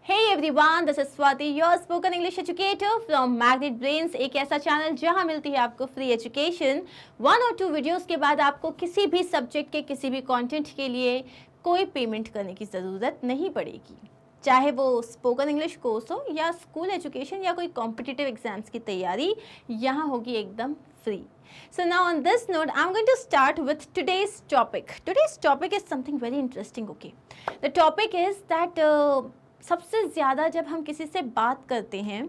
Hey everyone, this is Swati, your spoken English educator from Magnet Brains, एक ऐसा channel जहां मिलती है आपको फ्री एजुकेशन। 1 और 2 वीडियोस के बाद आपको किसी भी सब्जेक्ट के किसी भी कंटेंट के लिए कोई पेमेंट करने की ज़रूरत नहीं पड़ेगी, चाहे वो स्पोकन इंग्लिश कोर्स हो या स्कूल एजुकेशन या कोई कॉम्पिटिटिव एग्जाम्स की तैयारी, यहाँ होगी एकदम free. So now on this note, I'm going to start with today's topic. Today's topic is something very interesting, okay? The topic is that सबसे ज़्यादा जब हम किसी से बात करते हैं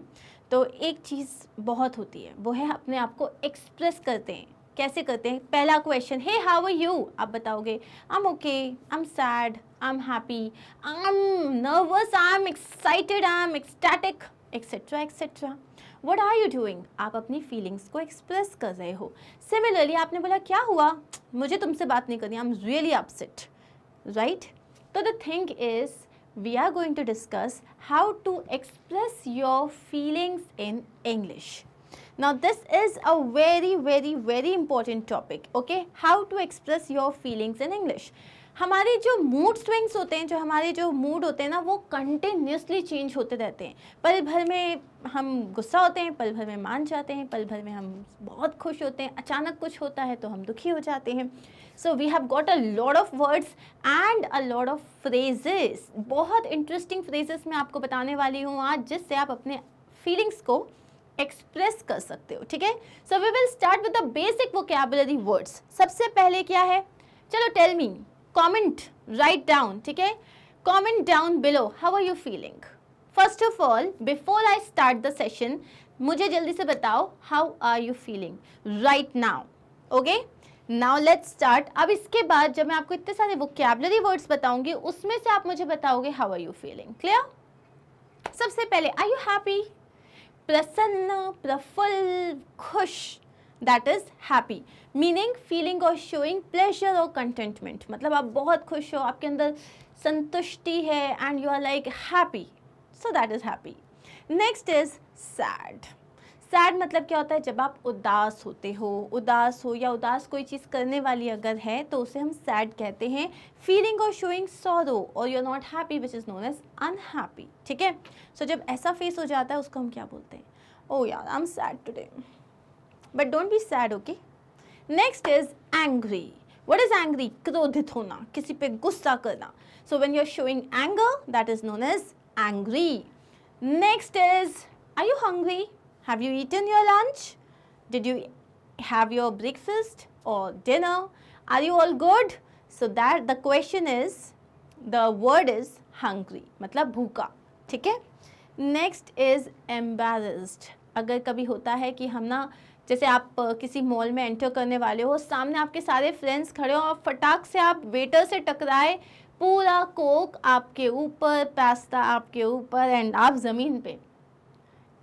तो एक चीज़ बहुत होती है, वो है अपने आप को एक्सप्रेस करते हैं। कैसे करते हैं? पहला question, hey how are you, आप बताओगे I am okay, I am sad, I am happy, I am nervous, I am excited, I am ecstatic, etcetera etcetera. What are you doing? आप अपनी फीलिंग्स को एक्सप्रेस कर रहे हो। Similarly आपने बोला क्या हुआ, मुझे तुमसे बात नहीं करनी, I am really upset, right? तो the thing is we are going to discuss how to express your feelings in English. Now this is a very important topic, okay? How to express your feelings in English. हमारे जो mood swings होते हैं, जो हमारे जो mood होते हैं ना, वो कंटिन्यूसली चेंज होते रहते हैं। पल भर में हम गुस्सा होते हैं, पल भर में मान जाते हैं, पल भर में हम बहुत खुश होते हैं, अचानक कुछ होता है तो हम दुखी हो जाते हैं। So we have got a lot of words and a lot of phrases. बहुत इंटरेस्टिंग फ्रेजेस मैं आपको बताने वाली हूँ आज, जिससे आप अपने फीलिंग्स को एक्सप्रेस कर सकते हो, ठीक है? So we will start with the basic vocabulary words. सबसे पहले क्या है, चलो tell me, comment, write down, ठीक है? Comment down below, how are you feeling? First of all, before I start the session, मुझे जल्दी से बताओ how are you feeling right now, okay? Now let's start. अब इसके बाद जब मैं आपको इतने सारे वोकैबुलरी वर्ड्स बताऊंगी, उसमें से आप मुझे बताओगे how are you feeling. Clear? सबसे पहले, आर यू हैप्पी? प्रसन्न, प्रफुल्ल, खुश, that is happy. Meaning feeling or showing pleasure or contentment, मतलब आप बहुत खुश हो, आपके अंदर संतुष्टि है and you are like happy, so that is happy. Next is sad. Sad मतलब क्या होता है? जब आप उदास होते हो, उदास हो या उदास कोई चीज़ करने वाली अगर है तो उसे हम सैड कहते हैं। Feeling or showing sorrow or you are not happy which is known as unhappy, ठीक है? सो जब ऐसा फेस हो जाता है उसको हम क्या बोलते हैं? ओ यार, I am sad today, but don't be sad, okay? Next is angry. What is angry? क्रोधित होना, किसी पे गुस्सा करना। So when you are showing anger, that is known as angry. Next is, are you hungry? Have you eaten your lunch? Did you have your breakfast or dinner? Are you all good? So that the question is, the word is hungry, मतलब भूखा, ठीक है? Next is embarrassed. अगर कभी होता है कि हम ना, जैसे आप किसी मॉल में एंटर करने वाले हो, सामने आपके सारे फ्रेंड्स खड़े हो और फटाक से आप वेटर से टकराए, पूरा कोक आपके ऊपर, पास्ता आपके ऊपर एंड आप ज़मीन पे,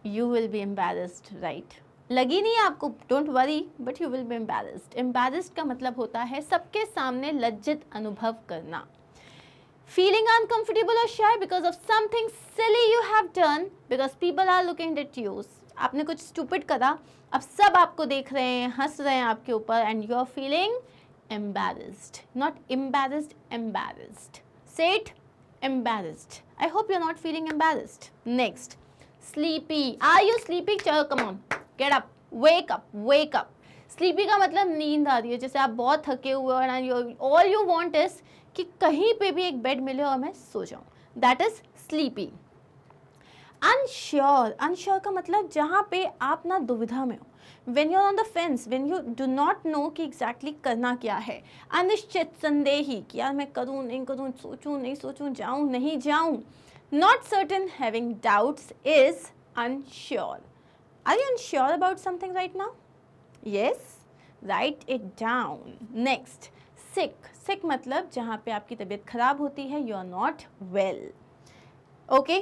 you will be embarrassed, right? लगी नहीं आपको, don't worry, but you will be embarrassed. Embarrassed का मतलब होता है सबके सामने लज्जित अनुभव करना। Feeling uncomfortable or shy because of something silly you have done, because people are looking at you. आपने कुछ stupid करा, अब सब आपको देख रहे हैं, हंस रहे हैं आपके ऊपर, and you are feeling embarrassed. Not embarrassed, embarrassed. Say it, embarrassed. I hope you're not feeling embarrassed. Next. Sleepy. Are you sleepy? चलो come on, get up, wake up, wake up. Sleepy का मतलब नींद आ रही है, जैसे आप बहुत थके हुए हो और all you want is कि कहीं पे भी एक बेड मिले और मैं सो जाऊँ, that is sleepy. Unsure. Unsure का मतलब जहाँ पे आप ना दुविधा में हो, when you're on the fence, when you do not know कि exactly करना क्या है। अनिश्चित, संदेही, कि यार मैं करूँ नहीं करूँ, सोचूँ नहीं सोचूँ, जाऊँ नहीं जाऊँ। Not certain, having doubts, is unsure. Are you unsure about something right now? Yes, write it down. Next, sick. Sick मतलब जहाँ पे आपकी तबीयत खराब होती है, you are not well. Okay?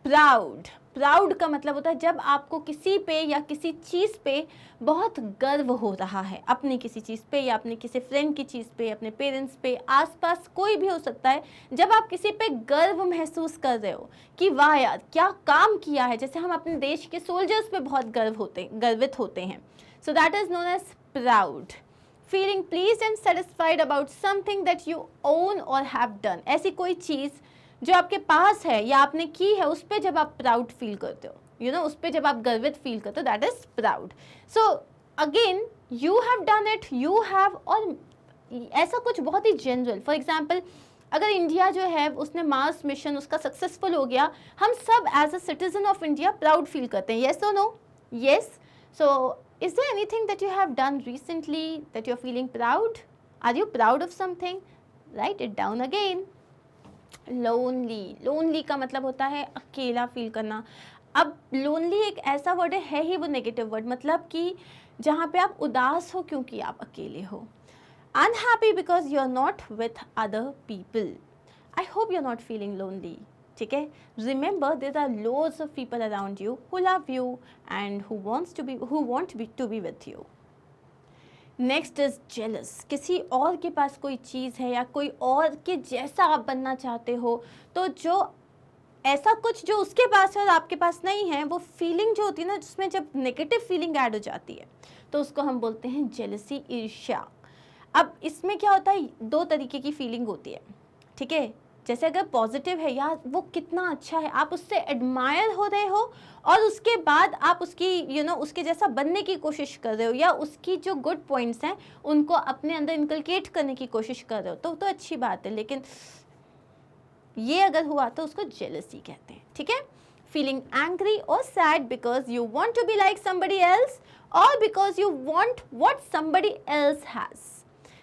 Proud. Proud का मतलब होता है जब आपको किसी पे या किसी चीज़ पे बहुत गर्व हो रहा है, अपनी किसी चीज़ पे या अपने किसी फ्रेंड की चीज़ पे, अपने पेरेंट्स पे, आसपास कोई भी हो सकता है। जब आप किसी पे गर्व महसूस कर रहे हो कि वाह यार क्या काम किया है, जैसे हम अपने देश के सोल्जर्स पे बहुत गर्वित होते हैं। So that is known as proud. Feeling pleased and satisfied about something that you own or have done. ऐसी कोई चीज़ जो आपके पास है या आपने की है उस पर जब आप प्राउड फील करते हो, यू नो, उस पर जब आप गर्वित फील करते हो, that is proud. So again you have done it, you have, और ऐसा कुछ बहुत ही जनरल. फॉर एग्जाम्पल, अगर इंडिया जो है उसने मार्स मिशन उसका सक्सेसफुल हो गया, हम सब as a citizen of India proud feel करते हैं. Yes or no? Yes. So is there anything that you have done recently that you're feeling proud? Are you proud of something? Write it down again. Lonely. Lonely का मतलब होता है अकेला feel करना. अब lonely एक ऐसा वर्ड है ही वो नेगेटिव वर्ड, मतलब कि जहाँ पे आप उदास हो क्योंकि आप अकेले हो. Unhappy because you're not with other people. I hope you're not feeling lonely. ठीक है. Remember, there are loads of people around you who love you and who want to be with you. Next is jealous. किसी और के पास कोई चीज़ है या कोई और के जैसा आप बनना चाहते हो, तो जो ऐसा कुछ जो उसके पास है और आपके पास नहीं है, वो फीलिंग जो होती है ना, जिसमें जब नेगेटिव फीलिंग ऐड हो जाती है, तो उसको हम बोलते हैं जेलसी, ईर्ष्या. अब इसमें क्या होता है, दो तरीके की फीलिंग होती है. ठीक है. जैसे अगर पॉजिटिव है, यार वो कितना अच्छा है, आप उससे एडमायर हो रहे हो और उसके बाद आप उसकी उसके जैसा बनने की कोशिश कर रहे हो, या उसकी जो गुड पॉइंट्स हैं उनको अपने अंदर इनकलकेट करने की कोशिश कर रहे हो, तो अच्छी बात है. लेकिन ये अगर हुआ तो उसको जेलसी कहते हैं. ठीक है. फीलिंग एंग्री और sad because you want to be like somebody else और because you want what somebody else has.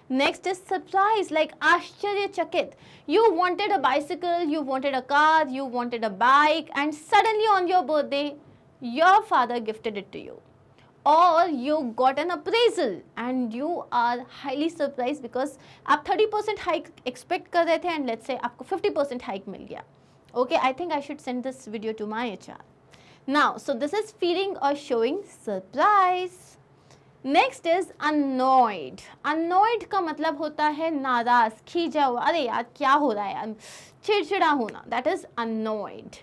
Next is surprise, like आश्चर्यचकित. You wanted a bicycle, you wanted a car, you wanted a bike, and suddenly on your birthday, your father gifted it to you. Or you got an appraisal and you are highly surprised because आप 30% hike expect कर रहे थे and let's say आपको 50% hike मिल गया. Okay, I think I should send this video to my HR. Now, so this is feeling or showing surprise. Next is annoyed. Annoyed का मतलब होता है नाराज, खींचा हुआ, अरे यार क्या हो रहा है यार, चिड़चिड़ा होना, that is annoyed.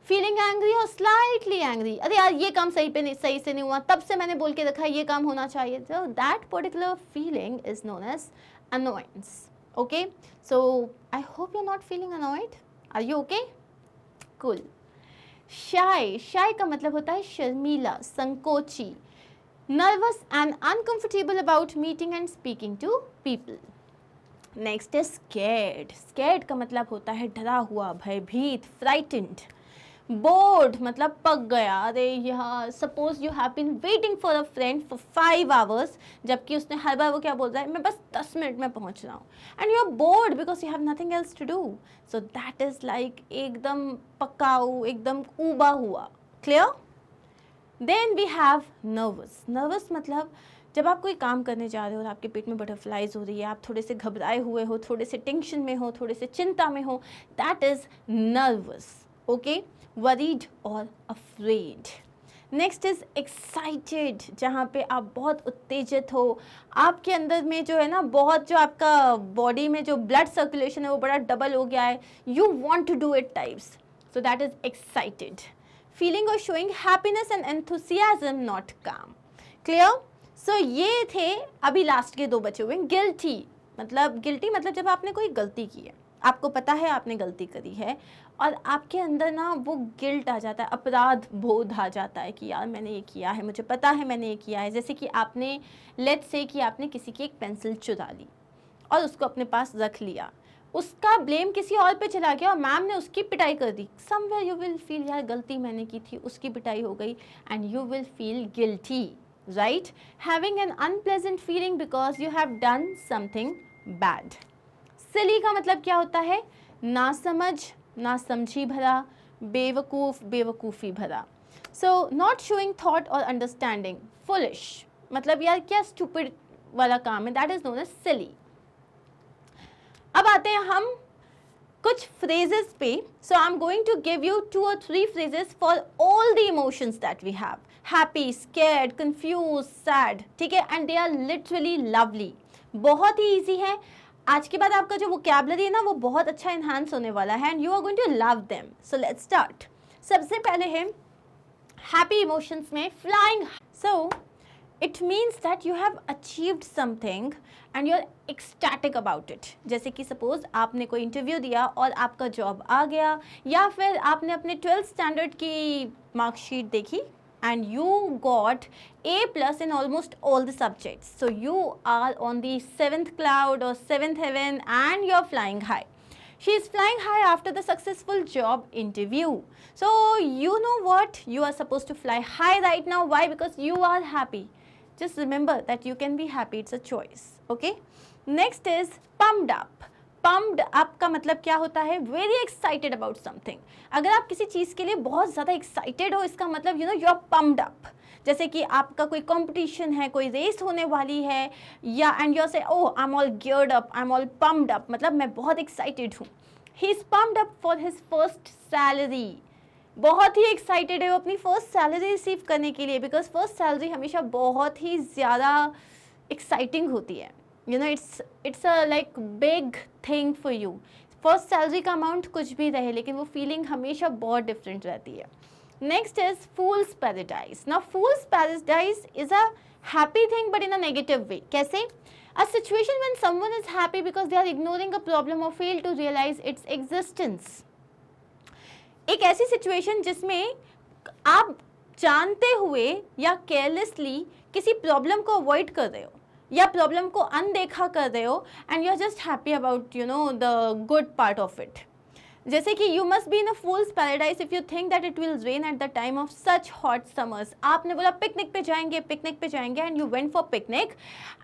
Feeling angry और स्लाइटली एंग्री, अरे यार ये काम सही से नहीं हुआ, तब से मैंने बोल के रखा है ये काम होना चाहिए. So that particular feeling is known as annoyance. Okay, so I hope you are not feeling annoyed. Are you okay? Cool. Shy. Shy का मतलब होता है शर्मीला, संकोची. Nervous and uncomfortable about meeting and speaking to people. Next is scared. Scared का मतलब होता है डरा हुआ, भयभीत, frightened. Bored मतलब पक गया, अरे यार suppose you have been waiting for a friend for 5 hours, जबकि उसने हर बार वो क्या बोल रहा है, मैं बस 10 मिनट में पहुंच रहा हूँ, and you are bored because you have nothing else to do. So that is like एकदम पकाऊ, एकदम ऊबा हुआ. Clear? Then we have nervous. Nervous मतलब जब आप कोई काम करने जा रहे हो और आपके पेट में बटरफ्लाइज हो रही है, आप थोड़े से घबराए हुए हो, थोड़े से टेंशन में हो, थोड़े से चिंता में हो, that is nervous. Okay. Worried और अफ्रेड. नेक्स्ट इज एक्साइटेड, जहाँ पे आप बहुत उत्तेजित हो, आपके अंदर में जो है ना बहुत, जो आपका बॉडी में जो ब्लड सर्कुलेशन है वो बड़ा डबल हो गया है, you want to do it types. So that is excited. Feeling or showing happiness and enthusiasm, not calm. Clear? So ये थे अभी लास्ट के 2 बचे हुए. Guilty मतलब जब आपने कोई गलती की है, आपको पता है आपने गलती करी है और आपके अंदर ना वो गिल्ट आ जाता है, अपराध बोध आ जाता है कि यार मैंने ये किया है, मुझे पता है मैंने ये किया है. जैसे कि आपने लेट्स से कि आपने किसी की एक पेंसिल चुरा ली और उसको अपने पास रख लिया, उसका ब्लेम किसी और पे चला गया और मैम ने उसकी पिटाई कर दी. समवेयर यू विल फील यार गलती मैंने की थी, उसकी पिटाई हो गई, and you will feel guilty, right. Having an unpleasant feeling because you have done something bad. Silly का मतलब क्या होता है, ना समझ, ना समझी भरा, बेवकूफ़, बेवकूफ़ी भरा. सो नॉट शोइंग थॉट और अंडरस्टैंडिंग. फुलिश मतलब यार क्या स्टूपिड वाला काम है, that is known as silly. अब आते हैं हम कुछ फ्रेजेस पे. So I am going to give you 2 or 3 phrases for all the emotions that we have. Happy, scared, confused, sad. ठीक है. And they are literally lovely. बहुत ही ईजी है. आज के बाद आपका जो वोकैबुलरी है ना वो बहुत अच्छा इन्हांस होने वाला है and you are going to love them. So let's start. सबसे पहले है हैप्पी इमोशंस में flying. So it means that you have achieved something and you are ecstatic about it. जैसे कि सपोज आपने कोई इंटरव्यू दिया और आपका जॉब आ गया, या फिर आपने अपने 12th स्टैंडर्ड की मार्कशीट देखी and you got A+ in almost all the subjects. So you are on the 7th cloud or 7th heaven and you're flying high. She is flying high after the successful job interview. So you know what? You are supposed to fly high right now. Why? Because you are happy. Just remember that you can be happy. It's a choice. Okay? Next is pumped up. Pumped up का मतलब क्या होता है? Very excited about something. अगर आप किसी चीज़ के लिए बहुत ज़्यादा एक्साइटेड हो, इसका मतलब यू आर पम्प्ड अप। जैसे कि आपका कोई कंपटीशन है, कोई रेस होने वाली है, या and you say oh I am all geared up, I am all pumped up, मतलब मैं बहुत एक्साइटेड हूँ। He is pumped up for his first salary. बहुत ही एक्साइटेड है वो अपनी फर्स्ट सैलरी रिसीव करने के लिए, बिकॉज फर्स्ट सैलरी हमेशा बहुत ही ज़्यादा एक्साइटिंग होती है। it's a like big thing for you. First salary का अमाउंट कुछ भी रहे, लेकिन वो फीलिंग हमेशा बहुत डिफरेंट रहती है। Next is fools paradise. Now fools paradise is a happy thing but in a negative way. कैसे? A situation when someone is happy because they are ignoring a problem और fail to realise its existence. एक ऐसी situation जिसमें आप जानते हुए या carelessly किसी प्रॉब्लम को अवॉइड कर रहे हो या प्रॉब्लम को अनदेखा कर रहे हो, and you are just happy about the good part of it. जैसे कि you must be in a fool's paradise if you think that it will rain at the time of such hot summers. आपने बोला picnic पे जाएंगे, and you went for picnic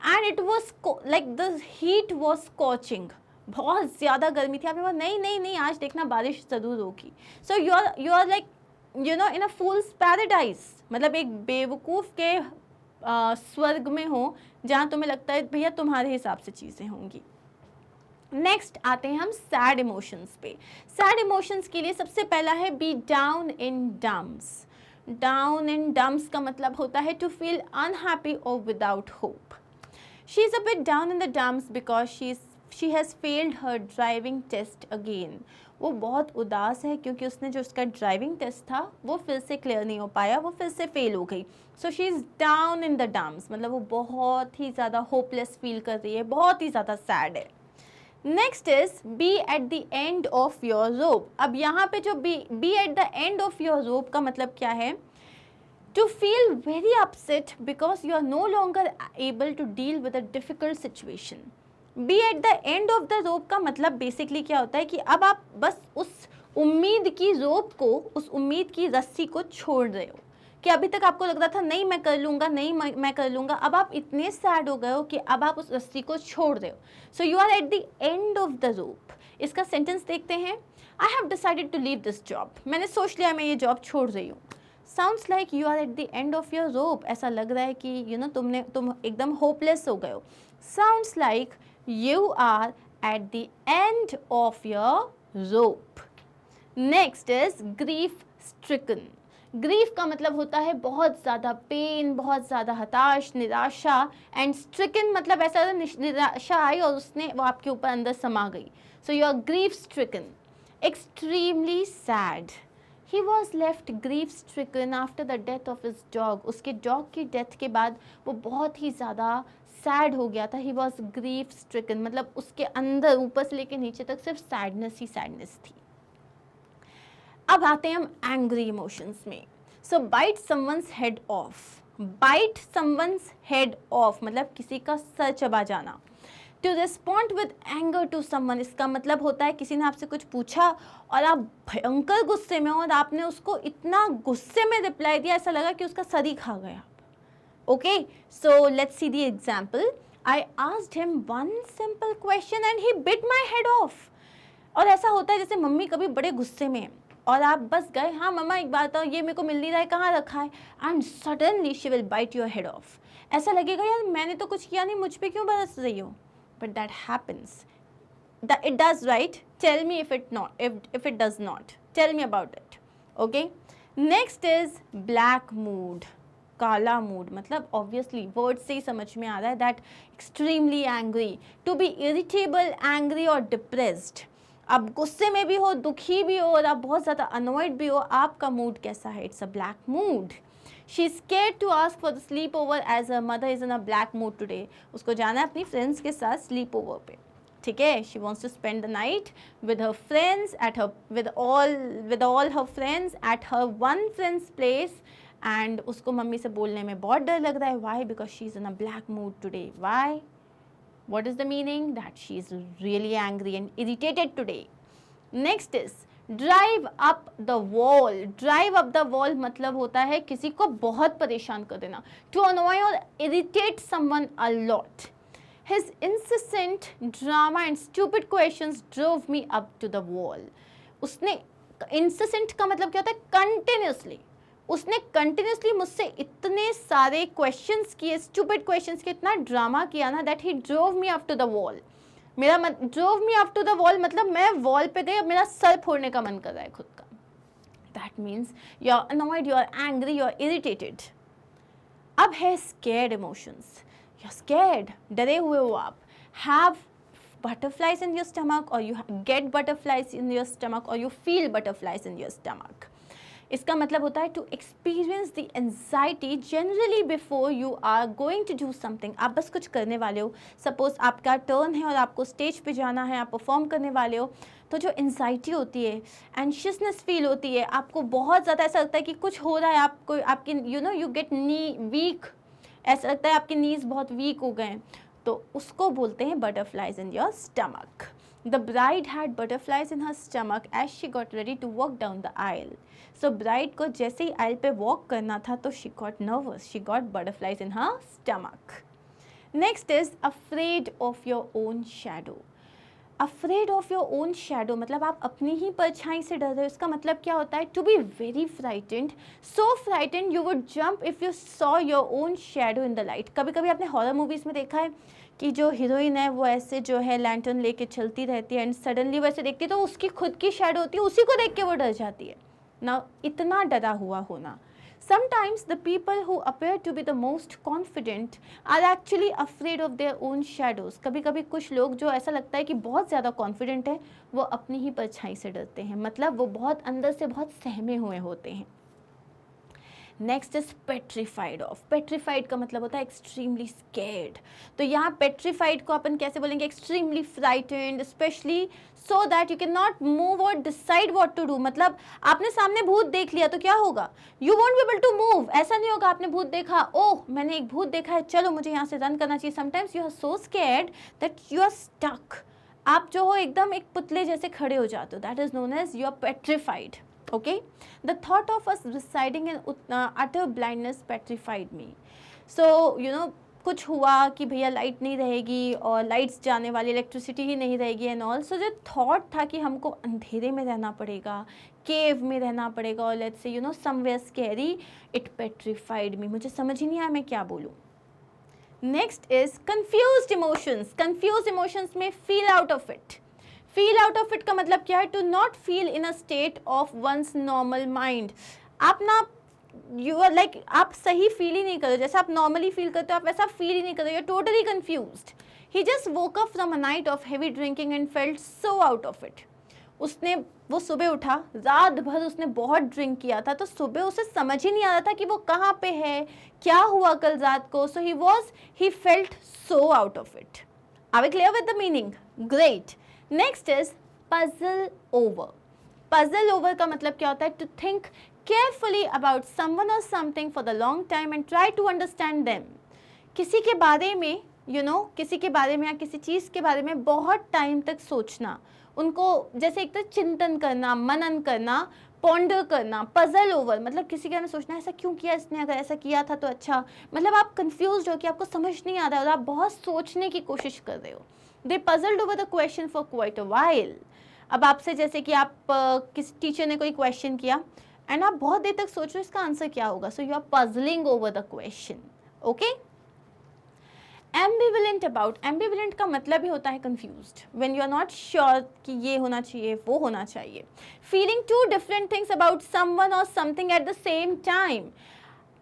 and it was like the heat was scorching. बहुत ज़्यादा गर्मी थी। आपने बोला नहीं आज देखना बारिश ज़रूर होगी। So you are like in a fool's paradise, मतलब एक बेवकूफ़ के स्वर्ग में हो, जहाँ तुम्हें लगता है भैया तुम्हारे हिसाब से चीज़ें होंगी। नेक्स्ट आते हैं हम सैड इमोशंस पे। सैड इमोशंस के लिए सबसे पहला है be down in dumps. Down in dumps का मतलब होता है to feel unhappy or without hope. She is a bit down in the dumps because she has failed her driving test again. वो बहुत उदास है क्योंकि उसने जो उसका ड्राइविंग टेस्ट था वो फिर से क्लियर नहीं हो पाया, वो फिर से फेल हो गई। So she is down in the dumps, मतलब वो बहुत ही ज़्यादा होपलेस फील कर रही है, बहुत ही ज़्यादा सैड है। Next is be at the end of your rope. अब यहाँ पे जो be at the end of your rope का मतलब क्या है? To feel very upset because you are no longer able to deal with a difficult situation. Be at the end of the rope का मतलब बेसिकली क्या होता है कि अब आप बस उस उम्मीद की रोप को, उस उम्मीद की रस्सी को छोड़ रहे हो, कि अभी तक आपको लग रहा था नहीं मैं कर लूँगा, नहीं मैं कर लूँगा, अब आप इतने सैड हो गए हो कि अब आप उस रस्सी को छोड़ रहे हो। So you are at the end of the rope. इसका सेंटेंस देखते हैं। I have decided to leave this job. मैंने सोच लिया मैं ये जॉब छोड़ रही हूँ। Sounds like you are at the end of your rope. ऐसा लग रहा है कि तुम एकदम होपलेस हो गए हो। Sounds like you are at the end of your rope. Next is grief stricken. grief का मतलब होता है बहुत ज़्यादा पेन, बहुत ज़्यादा हताश, निराशा, एंड stricken मतलब ऐसा निराशा आई और उसने वो आपके ऊपर अंदर समा गई। So you are grief stricken. Extremely sad. He was left grief stricken after the death of his dog. उसके डॉग की डेथ के बाद वो बहुत ही ज़्यादा सैड हो गया था। ही वॉज ग्रीफ स्ट्रिकन, मतलब उसके अंदर ऊपर से लेकर नीचे तक सिर्फ सैडनेस ही सैडनेस थी। अब आते हैं हम एंग्री इमोशंस में। So bite someone's head off. Bite someone's head off मतलब किसी का सर चबा जाना। To respond with anger to someone, इसका मतलब होता है किसी ने आपसे कुछ पूछा और आप भयंकर गुस्से में हो और आपने उसको इतना गुस्से में रिप्लाई दिया ऐसा लगा कि उसका सर ही खा गया। Okay, so let's see the example. I asked him one simple question and he bit my head off. और ऐसा होता है जैसे मम्मी कभी बड़े गुस्से में और आप बस गए, हाँ मम्मा एक बात बताओ, ये मेरे को मिल नहीं रहा है, कहाँ रखा है, and suddenly she will bite your head off. ऐसा लगेगा यार मैंने तो कुछ किया नहीं, मुझ पे क्यों बरस रही हो? But that happens, it does, right? Tell me if it does not. Tell me about it. Okay? Next is black mood. काला मूड मतलब ऑब्वियसली वर्ड से ही समझ में आ रहा है that extremely angry, to be irritable, angry or depressed. आप गुस्से में भी हो, दुखी भी हो और आप बहुत ज़्यादा अनॉयड भी हो, आपका मूड कैसा है? It's a black mood. She is scared to ask for the sleepover as her mother is in a black mood today. उसको जाना है अपनी फ्रेंड्स के साथ स्लीप ओवर पे, ठीक है. She wants to spend the night with her friends at her with all her friends at her one friends place. And उसको मम्मी से बोलने में बहुत डर लग रहा है. Why? Because she is in a black mood today. Why? What is the meaning? That she is really angry and irritated today. Next is drive up the wall. Drive up the wall मतलब होता है किसी को बहुत परेशान कर देना. To annoy or irritate someone a lot. His incessant drama and stupid questions drove me up to the wall. उसने incessant का मतलब क्या होता है? Continuously. उसने कंटिन्यूसली मुझसे इतने सारे क्वेश्चंस किए, स्टूपिड क्वेश्चंस किए, इतना ड्रामा किया ना that he drove me up to the wall. मेरा drove me up to the wall मतलब मैं वॉल पे गई, अब मेरा सर फोड़ने का मन कर रहा है खुद का. That means you are annoyed, you are angry, you are irritated. अब है scared emotions. You are scared, डरे हुए हो आप. Have butterflies in your stomach or you get butterflies in your stomach or you feel butterflies in your stomach. इसका मतलब होता है to experience the anxiety generally before you are going to do something. आप बस कुछ करने वाले हो, सपोज आपका टर्न है और आपको स्टेज पे जाना है, आप परफॉर्म करने वाले हो, तो जो एंजाइटी होती है, एंशियसनेस फील होती है, आपको बहुत ज़्यादा ऐसा लगता है कि कुछ हो रहा है, आपको आपकी यू गेट नी वीक, ऐसा लगता है आपके नीज बहुत वीक हो गए, तो उसको बोलते हैं butterflies in your stomach. The bride had butterflies in her stomach as she got ready to walk down the aisle. So bride को जैसे ही aisle पे walk करना था तो she got nervous. She got butterflies in her stomach. Next is afraid of your own shadow. Afraid of your own shadow मतलब आप अपनी ही परछाई से डर रहे हो. इसका मतलब क्या होता है? To be very frightened, so frightened you would jump if you saw your own shadow in the light. कभी कभी आपने हॉरर मूवीज़ में देखा है कि जो हीरोइन है वो ऐसे जो है लैंटर्न लेके चलती रहती है एंड सडनली वैसे देखती है तो उसकी खुद की शैडो होती है, उसी को देख के वो डर जाती है ना. इतना डरा हुआ होना. Sometimes the people who appear to be the most confident are actually afraid of their own shadows. कभी कभी कुछ लोग जो ऐसा लगता है कि बहुत ज़्यादा कॉन्फिडेंट है वो अपनी ही परछाई से डरते हैं, मतलब वो बहुत अंदर से बहुत सहमे हुए होते हैं. Next is petrified of. Petrified का मतलब होता है एक्सट्रीमली स्केर्ड. तो यहाँ पेट्रीफाइड को अपन कैसे बोलेंगे? Extremely frightened, specially so that you can not move or decide what to do. मतलब आपने सामने भूत देख लिया तो क्या होगा? You won't be able to move. ऐसा नहीं होगा आपने भूत देखा, ओह मैंने एक भूत देखा है, चलो मुझे यहाँ से रन करना चाहिए. Sometimes you are so scared that you are stuck. आप जो हो एकदम एक पुतले जैसे खड़े हो जाते हो. That is known as you are petrified. Okay, the thought of us residing in utter blindness petrified me. So कुछ हुआ कि भैया लाइट नहीं रहेगी और लाइट्स जाने वाली, इलेक्ट्रिसिटी ही नहीं रहेगी एंड ऑल. सो जो थॉट था कि हमको अंधेरे में रहना पड़ेगा, केव में रहना पड़ेगा और let's say somewhere scary, it petrified me. मुझे समझ ही नहीं आया मैं क्या बोलूँ. Next is confused emotions. Confused emotions में feel out of it. Feel out of it का मतलब क्या है? To not feel in a state of once normal mind. आप ना यू आर लाइक आप सही फील ही नहीं कर रहे, जैसा आप नॉर्मली फील करते हो आप वैसा फील ही नहीं कर रहे. You are totally confused. He just woke up from a night of heavy drinking and felt so out of it. वो सुबह उठा, रात भर उसने बहुत ड्रिंक किया था, तो सुबह उसे समझ ही नहीं आ रहा था कि वो कहाँ पे है, क्या हुआ कल रात को. So he felt so out of it. Are we clear with the meaning? Great. Next is puzzle over. Puzzle over का मतलब क्या होता है? To think carefully about someone और something for the long time and try to understand them. किसी के बारे में किसी के बारे में या किसी चीज़ के बारे में बहुत टाइम तक सोचना, उनको जैसे एक तरह चिंतन करना, मनन करना, पॉन्डर करना. पजल ओवर मतलब किसी के बारे में सोचना, ऐसा क्यों किया इसने, अगर ऐसा किया था तो अच्छा. मतलब आप कंफ्यूज हो कि आपको समझ नहीं आ रहा है और आप बहुत सोचने की कोशिश कर रहे हो. They puzzled over the question for quite a while. अब आपसे जैसे कि आप किसी टीचर ने कोई क्वेश्चन किया एंड आप बहुत देर तक सोच रहे हो इसका आंसर क्या होगा. So you are puzzling over the question. Okay. Ambivalent about. Ambivalent का मतलब ही होता है confused. When you are not sure कि ये होना चाहिए वो होना चाहिए. Feeling two different things about someone और something at the same time.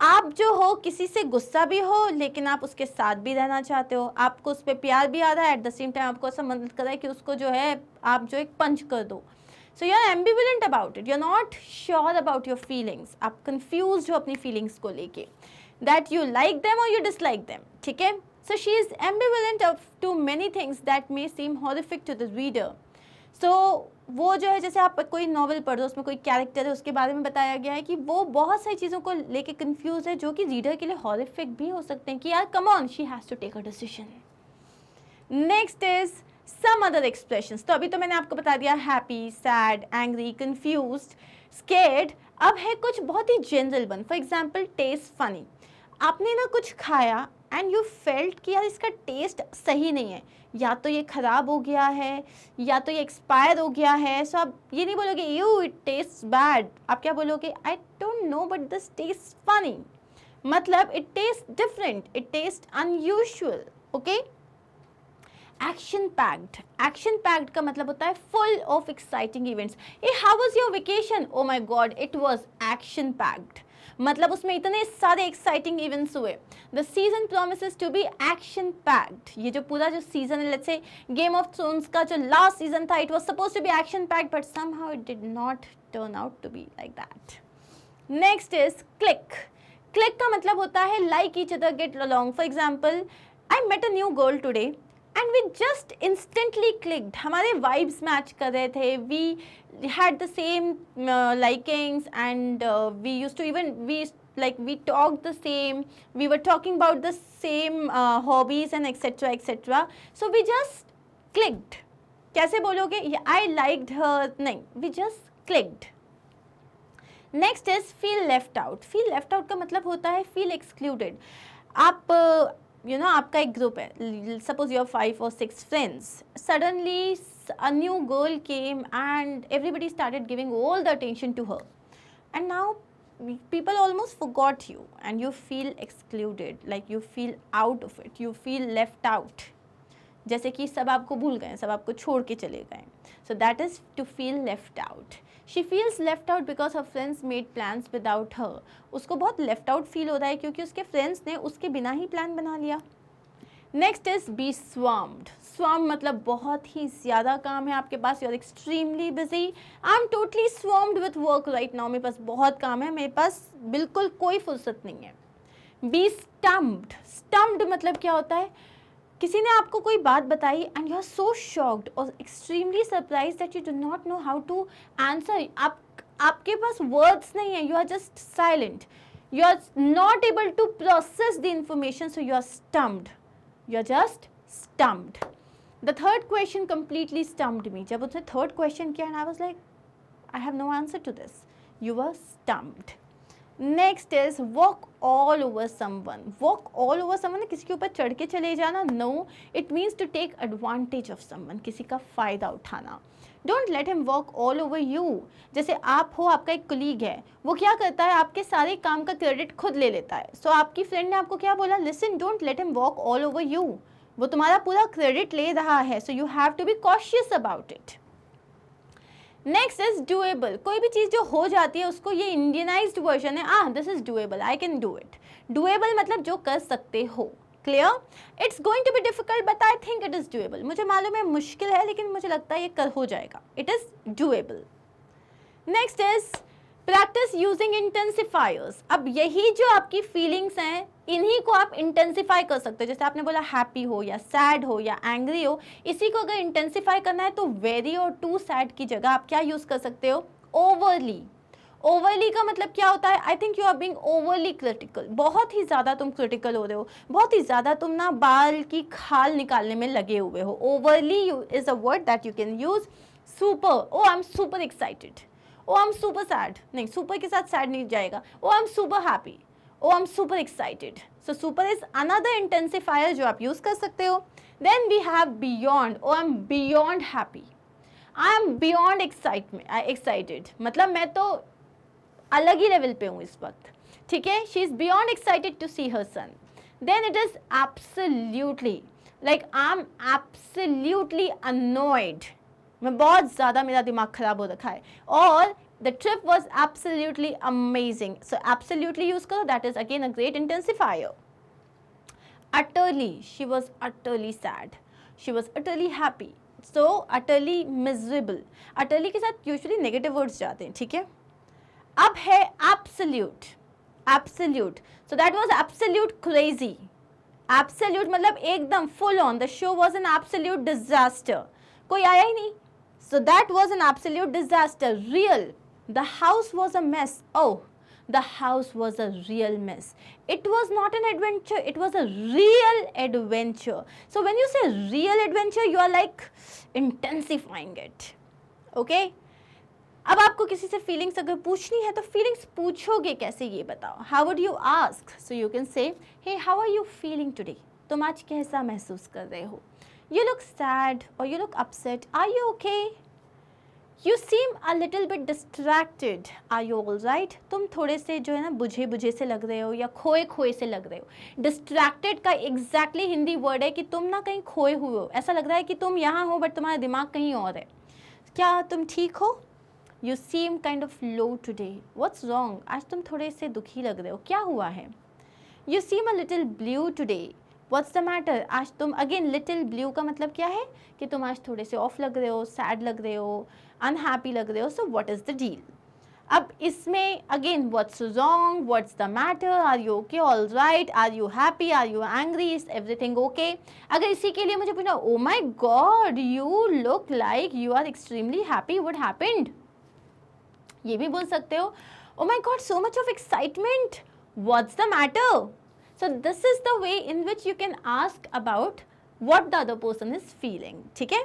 आप जो हो किसी से गुस्सा भी हो लेकिन आप उसके साथ भी रहना चाहते हो. आपको उस पर प्यार भी आ रहा है, एट द सेम टाइम आपको ऐसा मन कर रहा है कि उसको जो है आप जो एक पंच कर दो. So you are ambivalent about it, you are not sure about your feelings, आप कंफ्यूज हो अपनी फीलिंग्स को लेके, दैट यू लाइक देम और यू डिसलाइक देम, ठीक है. So she is ambivalent to many things that may seem horrific to the reader. सो वो जो है, जैसे आप कोई नॉवल पढ़ रहे हो, उसमें कोई कैरेक्टर है, उसके बारे में बताया गया है कि वो बहुत सारी चीज़ों को लेके कंफ्यूज है, जो कि रीडर के लिए हॉरिफिक भी हो सकते हैं कि यार come on, she has to take a decision. Next is some other expressions. तो अभी तो मैंने आपको बता दिया happy, sad, angry, confused, scared. अब है कुछ बहुत ही general one. For example taste funny. आपने ना कुछ खाया एंड यू फेल्ट कि यार इसका टेस्ट सही नहीं है, या तो ये ख़राब हो गया है या तो ये एक्सपायर हो गया है. सो आप ये नहीं बोलोगे यू इट टेस्ट बैड, आप क्या बोलोगे I don't know but this taste funny. मतलब it taste different, it taste unusual. Okay. Action packed. Action packed का मतलब होता है full of exciting events. A how was your vacation? Oh my God it was action packed. मतलब उसमें इतने सारे exciting events हुए. The season promises to be action packed. ये जो पूरा जो सीजन है, let's say game of Thrones का जो लास्ट सीजन था, it was suppose to be action packed but somehow it did not turn out to be like that. Next is click. Click का मतलब होता है like each other, get along. For example I met a new girl today and we just instantly clicked. हमारे vibes match कर रहे थे, we had the same likings and we used to even we talked the same, we were talking about the same hobbies and etc. So we just clicked. कैसे बोलोगे? I liked her. नहीं, we just clicked. Next is feel left out. Feel left out का मतलब होता है feel excluded. आप आपका एक ग्रुप है, suppose you are 5 or 6 friends. Suddenly a new girl came and everybody started giving all the attention to her, and now people almost forgot you and you feel excluded, like you feel out of it, you feel left out. जैसे कि सब आपको भूल गए, सब आपको छोड़ के चले गए. So that is to feel left out. She feels left out because her friends made plans without her. उसको बहुत left out feel हो रहा है क्योंकि उसके friends ने उसके बिना ही प्लान बना लिया. Next is be swamped. Swamp मतलब बहुत ही ज़्यादा काम है आपके पास, you are extremely busy. I am totally swamped with work right now. मेरे पास बहुत काम है, मेरे पास बिल्कुल कोई फुर्सत नहीं है. B stumped. स्टम्प्ड मतलब क्या होता है? किसी ने आपको कोई बात बताई and you are so shocked और extremely surprise that you do not know how to answer. आपके पास वर्ड्स नहीं है, you are just silent, you are not able to process the information, so you are stumped. You're just stumped. The third question completely stumped me. जब उसने third question किया and I was like, I have no answer to this. You were stumped. Next is walk all over someone. Walk all over someone, किसी के ऊपर चढ़ के चले जाना. No, it means to take advantage of someone. किसी का फ़ायदा उठाना. Don't let him walk all over you. जैसे आप हो, आपका एक colleague है, वो क्या करता है, आपके सारे काम का क्रेडिट खुद ले लेता है. So आपकी फ्रेंड ने आपको क्या बोला? Listen, don't let him walk all over you. वो तुम्हारा पूरा क्रेडिट ले रहा है. So you have to be cautious about it. Next is doable. कोई भी चीज़ जो हो जाती है उसको, ये इंडियनाइज्ड वर्जन है, this is doable, I can do it. Doable मतलब जो कर सकते हो. Clear? It's going to be difficult but I think it is doable. मुझे मालूम है मुश्किल है, लेकिन मुझे लगता है ये कर हो जाएगा. It is doable. Next is practice using intensifiers. अब यही जो आपकी फीलिंग्स हैं, इन्हीं को आप इंटेंसिफाई कर सकते हो. जैसे आपने बोला हैप्पी हो या सैड हो या एंग्री हो, इसी को अगर इंटेंसिफाई करना है तो वेरी और टू सैड की जगह आप क्या यूज़ कर सकते हो? ओवरली. ओवरली का मतलब क्या होता है? I think you are being overly critical. बहुत ही ज़्यादा तुम क्रिटिकल हो रहे हो, बहुत ही ज़्यादा तुम ना बाल की खाल निकालने में लगे हुए हो. Overly is a word that you can use. Super. Oh I am super excited. Oh I am super sad. नहीं, सुपर के साथ सैड नहीं जाएगा. Oh I am super happy. Oh I am super excited. So super is another intensifier जो आप use कर सकते हो. Then we have beyond. Oh I am beyond happy. I am beyond excited. मतलब मैं तो अलग ही लेवल पे हूँ इस वक्त. ठीक है? She is beyond excited to see her son. Then it is absolutely, like I am absolutely annoyed. मैं बहुत ज़्यादा, मेरा दिमाग ख़राब हो रखा है. और the trip was absolutely amazing. So absolutely use करो, that is again a great intensifier. Utterly, she was utterly sad. She was utterly happy. So utterly miserable, utterly के साथ यूजुअली नेगेटिव वर्ड्स जाते हैं, ठीक है। अब है absolute, absolute, so that was absolute crazy, absolute मतलब एकदम full on, the show was an absolute disaster, कोई आया ही नहीं, so that was an absolute disaster. Real, the house was a mess, oh the house was a real mess. It was not an adventure, it was a real adventure. So when you say real adventure, you are like intensifying it, okay? अब आपको किसी से feelings अगर पूछनी है तो feelings पूछोगे कैसे ये बताओ, how would you ask? So you can say hey how are you feeling today, तुम आज कैसा महसूस कर रहे हो? यू लुक सैड और you look upset, are you okay? You seem a little bit distracted. Are you all right? तुम थोड़े से जो है ना बुझे बुझे से लग रहे हो या खोए खोए से लग रहे हो। Distracted का exactly हिंदी वर्ड है कि तुम ना कहीं खोए हुए हो, ऐसा लग रहा है कि तुम यहाँ हो बट तुम्हारा दिमाग कहीं और है। क्या तुम ठीक हो? You seem kind of low today. What's wrong? आज तुम थोड़े से दुखी लग रहे हो, क्या हुआ है? You seem a little blue today. What's the matter? आज तुम अगेन लिटिल ब्लू का मतलब क्या है कि तुम आज थोड़े से ऑफ लग रहे हो, सैड लग रहे हो, अनहैप्पी लग रहे हो, so what is the deal? अब इसमें again what's wrong, what's the matter, are you okay, all right, are you happy, are you angry, is everything okay? अगर इसी के लिए मुझे पूछना, oh my god you look like you are extremely happy, what happened? ये भी बोल सकते हो, oh my god so much of excitement, what's the matter? So this is the way in which you can ask about what the other person is feeling, ठीक है?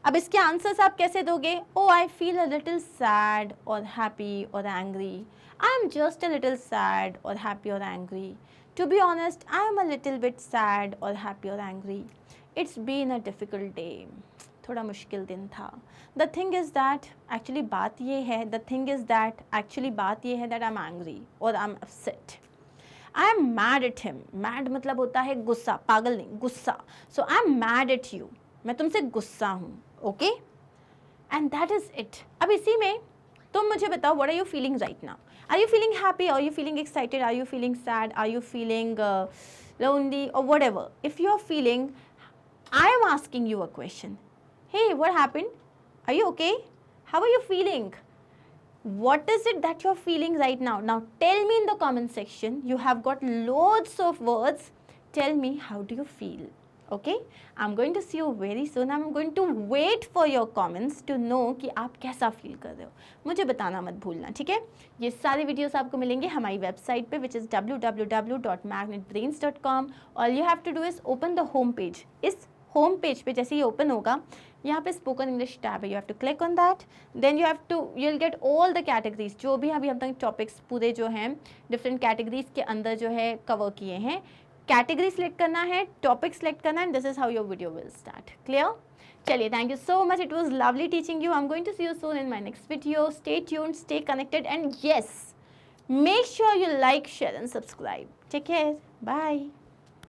अब इसके answers आप कैसे दोगे? Oh, I feel a little sad or happy or angry. I am just a little sad or happy or angry. To be honest, I am a little bit sad or happy or angry. It's been a difficult day. थोड़ा मुश्किल दिन था. The thing is that actually बात ये है, the thing is that actually बात ये है that I'm angry or I'm upset. I am mad at him. Mad मतलब होता है गुस्सा, पागल नहीं, गुस्सा. So I am mad at you. मैं तुमसे गुस्सा हूँ, okay? And that is it. अब इसी में तुम मुझे बताओ, what are you feeling right now? Are you feeling happy? Are you feeling excited? Are you feeling sad? Are you feeling lonely or whatever? If you are feeling, I am asking you a question. Hey, what happened? Are you okay? How are you feeling? What is it that you're feeling right now? Now tell me in the comment section. You have got loads of words. Tell me, how do you feel? Okay? I'm going to see you very soon. I'm going to wait for your comments to know कि आप कैसा feel कर रहे हो. मुझे बताना मत भूलना, ठीक है? ये सारे वीडियोस आपको मिलेंगे हमारी वेबसाइट पे, which is www.magnetbrains.com. All you have to do is open the home page. इस होम पेज पे जैसे ये ओपन होगा, यहाँ पे स्पोकन इंग्लिश टैब है, you have to click on that, then you will get all the categories, जो भी अभी हम तक टॉपिक्स पूरे जो हैं डिफरेंट कैटेगरीज के अंदर जो है कवर किए हैं. कैटेगरी सिलेक्ट करना है, टॉपिक सिलेक्ट करना है, this is how your video will start. Clear? चलिए, thank you so much, it was lovely teaching you. I am going to see you soon in my next video. Stay tuned, stay connected, and yes, make sure you like, share and subscribe. Take care, bye.